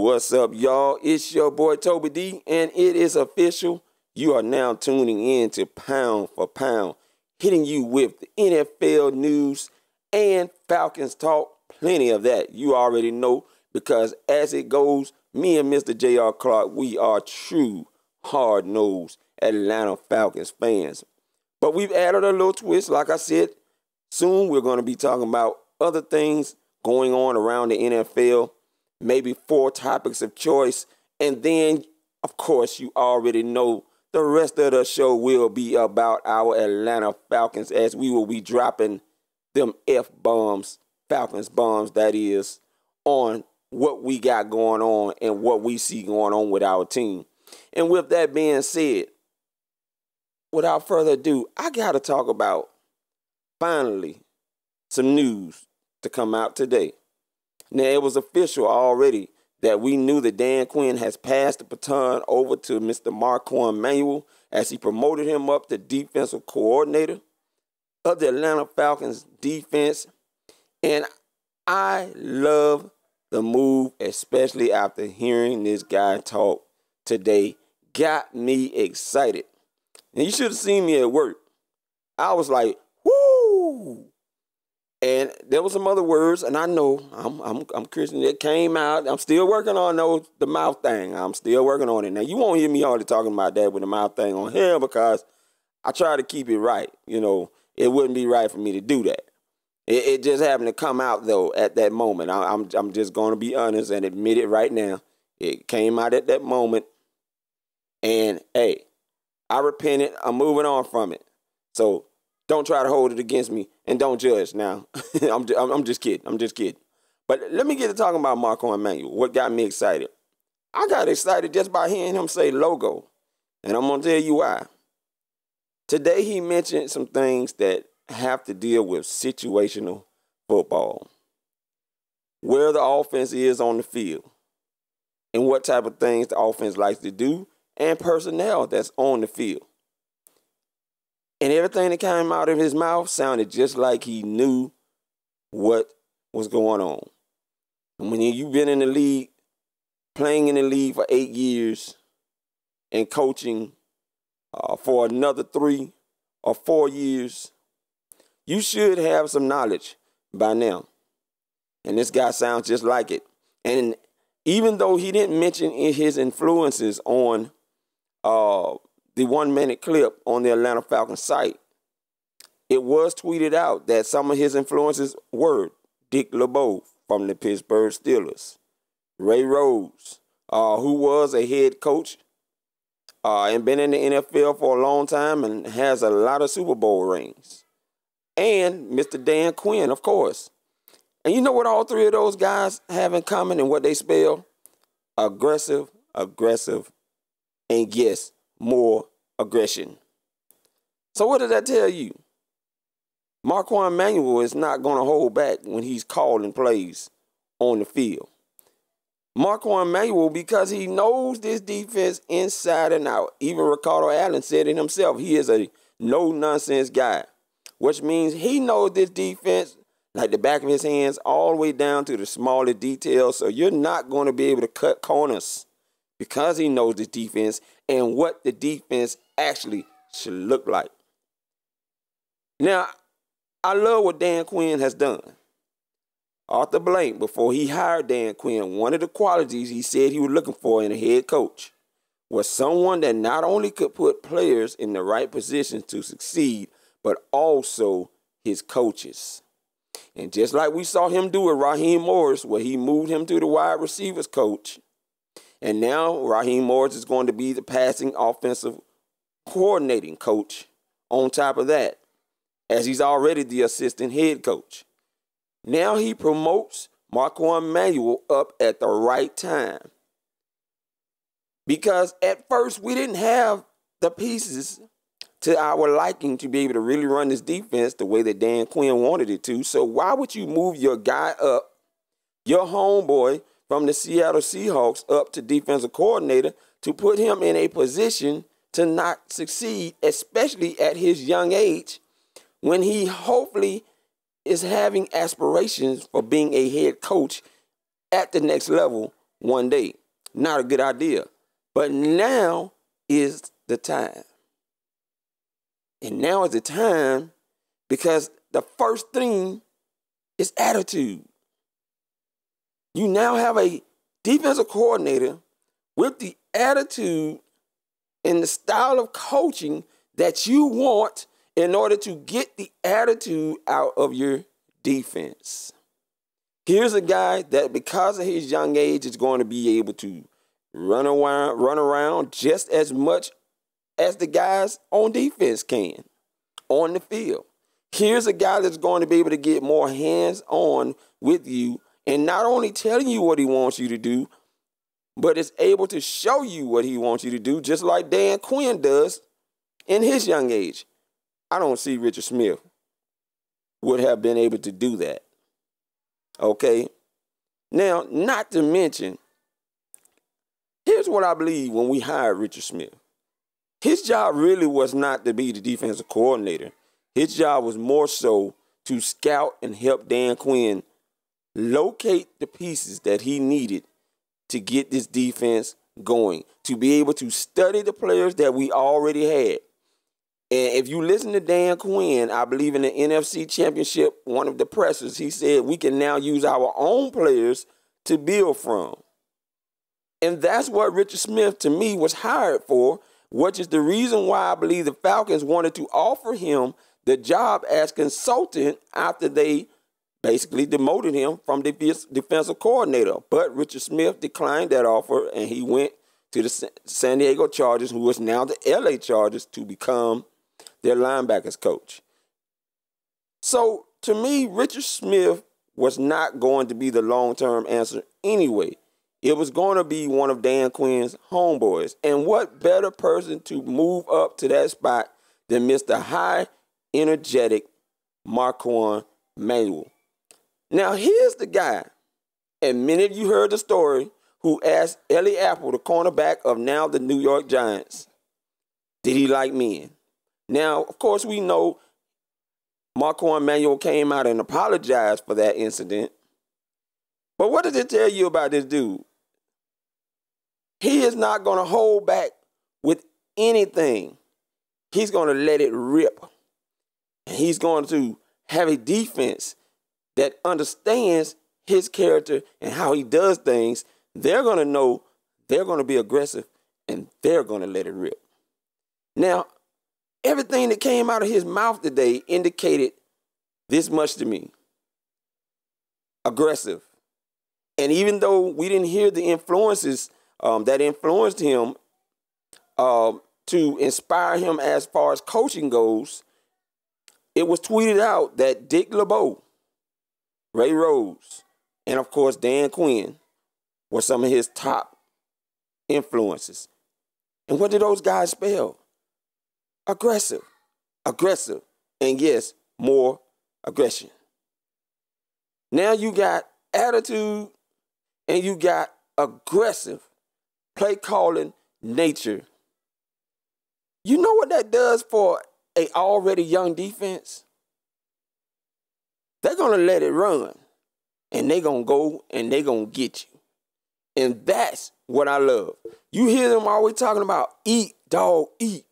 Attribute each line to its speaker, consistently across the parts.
Speaker 1: What's up, y'all? It's your boy Toby D, and it is official. You are now tuning in to Pound for Pound, hitting you with the NFL news and Falcons talk. Plenty of that. You already know, because as it goes, me and Mr. J.R. Clark, we are true, hard-nosed Atlanta Falcons fans. But we've added a little twist. Like I said, soon we're going to be talking about other things going on around the NFL, maybe 4 topics of choice. And then, of course, you already know the rest of the show will be about our Atlanta Falcons, as we will be dropping them F-bombs, Falcons bombs, that is, on what we got going on and what we see going on with our team. And with that being said, without further ado, I got to talk about, finally, some news to come out today. Now, it was official already that we knew that Dan Quinn has passed the baton over to Mr. Marquand Manuel as he promoted him up to defensive coordinator of the Atlanta Falcons defense. And I love the move, especially after hearing this guy talk today. Got me excited. And you should have seen me at work. I was like, whoo! And there was some other words, and I know I'm Christian, that came out. I'm still working on the mouth thing. I'm still working on it. Now, you won't hear me already talking about that with the mouth thing on here, because I try to keep it right. You know, it wouldn't be right for me to do that. It just happened to come out, though, at that moment. I'm just going to be honest and admit it right now. It came out at that moment. And, hey, I repented. I'm moving on from it. So don't try to hold it against me, and don't judge now. I'm just kidding. I'm just kidding. But let me get to talking about Marquand Manuel. What got me excited? I got excited just by hearing him say logo, and I'm going to tell you why. Today he mentioned some things that have to deal with situational football, where the offense is on the field, and what type of things the offense likes to do, and personnel that's on the field. And everything that came out of his mouth sounded just like he knew what was going on. And when you've been in the league, playing in the league for 8 years, and coaching for another 3 or 4 years, you should have some knowledge by now. And this guy sounds just like it. And even though he didn't mention his influences on the 1-minute clip on the Atlanta Falcons site, it was tweeted out that some of his influences were Dick LeBeau from the Pittsburgh Steelers, Ray Rhodes, who was a head coach and been in the NFL for a long time and has a lot of Super Bowl rings, and Mr. Dan Quinn, of course. And you know what all 3 of those guys have in common and what they spell? Aggressive, and yes, more aggression. So what does that tell you? Marquand Manuel is not going to hold back when he's calling plays on the field. Marquand Manuel, because he knows this defense inside and out. Even Ricardo Allen said it himself. He is a no-nonsense guy, which means he knows this defense like the back of his hands, all the way down to the smallest details. So you're not going to be able to cut corners, because he knows the defense and what the defense actually should look like. Now, I love what Dan Quinn has done. Arthur Blank, before he hired Dan Quinn, one of the qualities he said he was looking for in a head coach was someone that not only could put players in the right positions to succeed, but also his coaches. And just like we saw him do with Raheem Morris, where he moved him to the wide receivers coach, and now Raheem Morris is going to be the passing offensive coordinating coach on top of that, as he's already the assistant head coach. Now he promotes Marquand Manuel up at the right time. Because at first we didn't have the pieces to our liking to be able to really run this defense the way that Dan Quinn wanted it to. So why would you move your guy up, your homeboy from the Seattle Seahawks, up to defensive coordinator, to put him in a position to not succeed, especially at his young age, when he hopefully is having aspirations for being a head coach at the next level one day. Not a good idea. But now is the time. And now is the time because the first thing is attitude. You now have a defensive coordinator with the attitude and the style of coaching that you want in order to get the attitude out of your defense. Here's a guy that, because of his young age, is going to be able to run around just as much as the guys on defense can on the field. Here's a guy that's going to be able to get more hands-on with you and not only telling you what he wants you to do, but is able to show you what he wants you to do, just like Dan Quinn does in his young age. I don't see Richard Smith would have been able to do that. Okay? Now, not to mention, here's what I believe when we hired Richard Smith. His job really was not to be the defensive coordinator. His job was more so to scout and help Dan Quinn locate the pieces that he needed to get this defense going, to be able to study the players that we already had. And if you listen to Dan Quinn, I believe in the NFC Championship, one of the pressers, he said we can now use our own players to build from. And that's what Richard Smith, to me, was hired for, which is the reason why I believe the Falcons wanted to offer him the job as consultant after they basically demoted him from defensive coordinator. But Richard Smith declined that offer, and he went to the San Diego Chargers, who is now the LA Chargers, to become their linebackers coach. So, to me, Richard Smith was not going to be the long-term answer anyway. It was going to be one of Dan Quinn's homeboys. And what better person to move up to that spot than Mr. High, energetic Marquand Manuel. Now, here's the guy, and many of you heard the story, who asked Ellie Apple, the cornerback of now the New York Giants, did he like men? Now, of course, we know Marquand Manuel came out and apologized for that incident. But what does it tell you about this dude? He is not going to hold back with anything. He's going to let it rip. And he's going to have a defense that understands his character and how he does things. They're going to know they're going to be aggressive, and they're going to let it rip. Now, everything that came out of his mouth today indicated this much to me. Aggressive. And even though we didn't hear the influences that influenced him to inspire him as far as coaching goes, it was tweeted out that Dick LeBeau, Ray Rose, and of course Dan Quinn were some of his top influences. And what did those guys spell? Aggressive, aggressive, and yes, more aggression. Now you got attitude and you got aggressive play calling nature. You know what that does for a already young defense? They're going to let it run, and they're going to go and they're going to get you. And that's what I love. You hear them always talking about eat, dog, eat.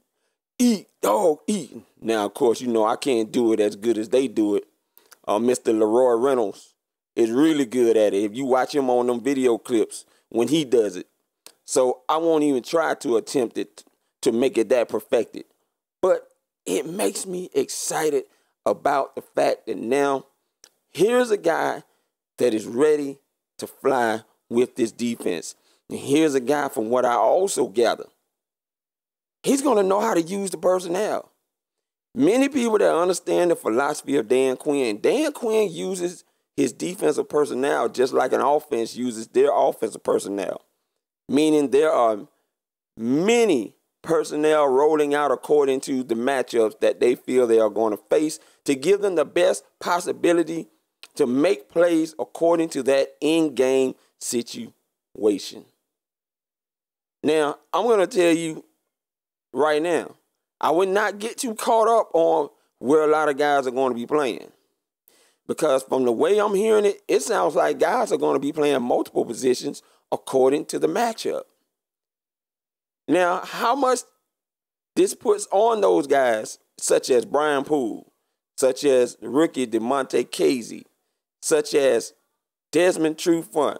Speaker 1: Eat, dog, eat. Now, of course, you know I can't do it as good as they do it. Mr. Leroy Reynolds is really good at it. If you watch him on them video clips when he does it. So I won't even try to attempt it to make it that perfected. But it makes me excited about the fact that now here's a guy that is ready to fly with this defense. And here's a guy, from what I also gather, he's going to know how to use the personnel. Many people that understand the philosophy of Dan Quinn uses his defensive personnel just like an offense uses their offensive personnel. Meaning there are many personnel rolling out according to the matchups that they feel they are going to face to give them the best possibility to make plays according to that in-game situation. Now, I'm going to tell you right now, I would not get too caught up on where a lot of guys are going to be playing. Because from the way I'm hearing it, it sounds like guys are going to be playing multiple positions according to the matchup. Now, how much this puts on those guys, such as Brian Poole, such as the rookie DeMonte Casey, such as Desmond Trufant,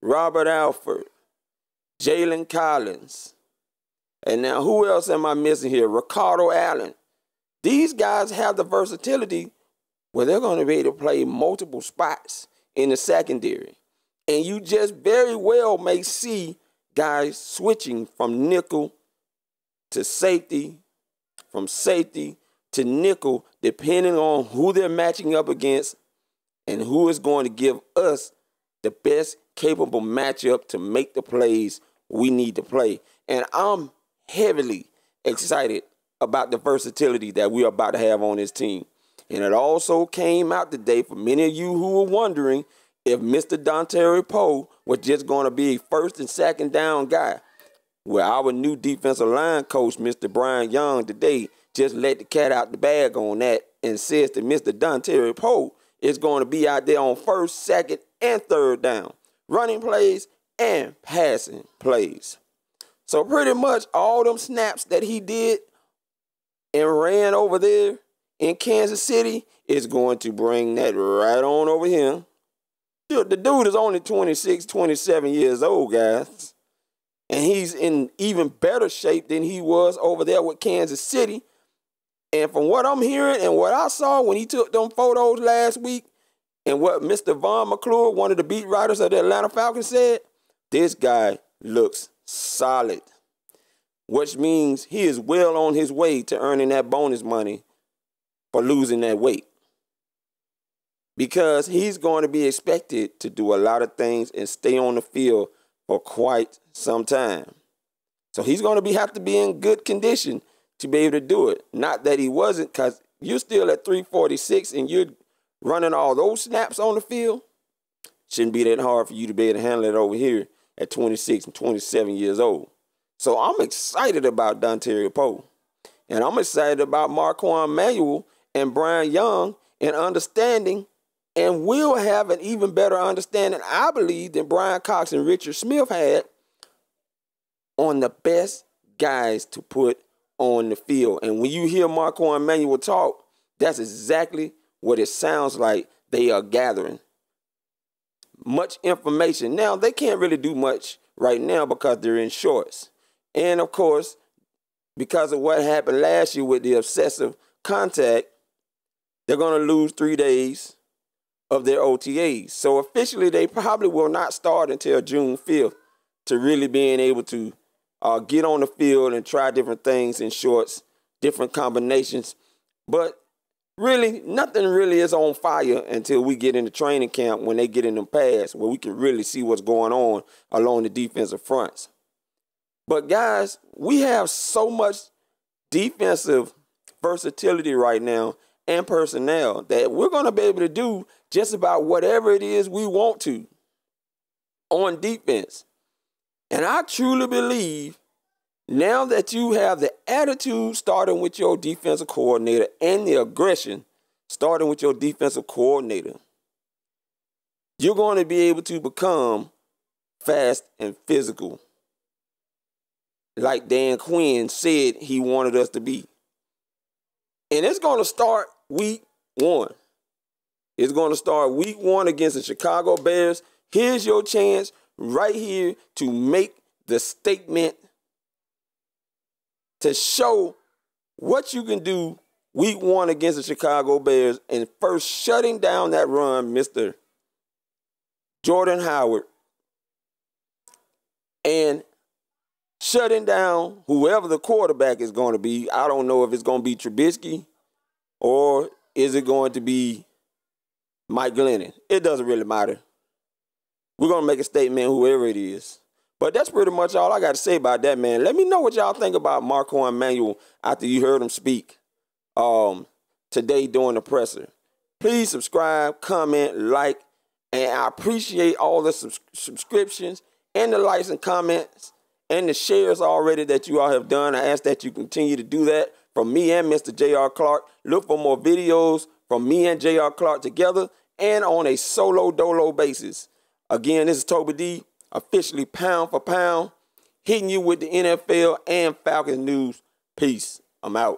Speaker 1: Robert Alford, Jalen Collins, and now who else am I missing here? Ricardo Allen. These guys have the versatility where they're going to be able to play multiple spots in the secondary. And you just very well may see guys switching from nickel to safety, from safety to nickel, depending on who they're matching up against and who is going to give us the best capable matchup to make the plays we need to play. And I'm heavily excited about the versatility that we're about to have on this team. And it also came out today for many of you who were wondering if Mr. Dontari Poe was just going to be a first and second down guy. Well, our new defensive line coach, Mr. Brian Young, today just let the cat out the bag on that and says that Mr. Dontari Poe is going to be out there on first, second, and third down, running plays and passing plays. So pretty much all them snaps that he did and ran over there in Kansas City is going to bring that right on over here. The dude is only 26, 27 years old, guys. And he's in even better shape than he was over there with Kansas City. And from what I'm hearing and what I saw when he took them photos last week and what Mr. Vaughn McClure, one of the beat writers of the Atlanta Falcons, said, this guy looks solid, which means he is well on his way to earning that bonus money for losing that weight. Because he's going to be expected to do a lot of things and stay on the field for quite some time. So he's going to have to be in good condition to be able to do it. Not that he wasn't, because you're still at 346 and you're running all those snaps on the field. Shouldn't be that hard for you to be able to handle it over here at 26 and 27 years old. So I'm excited about Dontari Poe. And I'm excited about Marquand Manuel and Brian Young and understanding, and will have an even better understanding, I believe, than Brian Cox and Richard Smith had on the best guys to put on the field. And when you hear Marquand Manuel talk, that's exactly what it sounds like they are gathering. Much information. Now, they can't really do much right now because they're in shorts. And, of course, because of what happened last year with the obsessive contact, they're going to lose 3 days of their OTAs. So officially, they probably will not start until June 5th to really being able to get on the field and try different things in shorts, different combinations. But really, nothing really is on fire until we get into training camp when they get in them pads where we can really see what's going on along the defensive fronts. But, guys, we have so much defensive versatility right now and personnel that we're going to be able to do just about whatever it is we want to on defense. And I truly believe now that you have the attitude starting with your defensive coordinator and the aggression starting with your defensive coordinator, you're going to be able to become fast and physical, like Dan Quinn said he wanted us to be. And it's going to start week 1. It's going to start week 1 against the Chicago Bears. Here's your chance right here to make the statement, to show what you can do week 1 against the Chicago Bears, and first shutting down that run, Mr. Jordan Howard, and shutting down whoever the quarterback is going to be. I don't know if it's going to be Trubisky or is it going to be Mike Glennon. It doesn't really matter. We're going to make a statement, whoever it is. But that's pretty much all I got to say about that, man. Let me know what y'all think about Marquand Manuel after you heard him speak today during the presser. Please subscribe, comment, like, and I appreciate all the subscriptions and the likes and comments and the shares already that you all have done. I ask that you continue to do that from me and Mr. J.R. Clark. Look for more videos from me and J.R. Clark together and on a solo dolo basis. Again, this is Toby D. officially pound for pound, hitting you with the NFL and Falcons news. Peace. I'm out.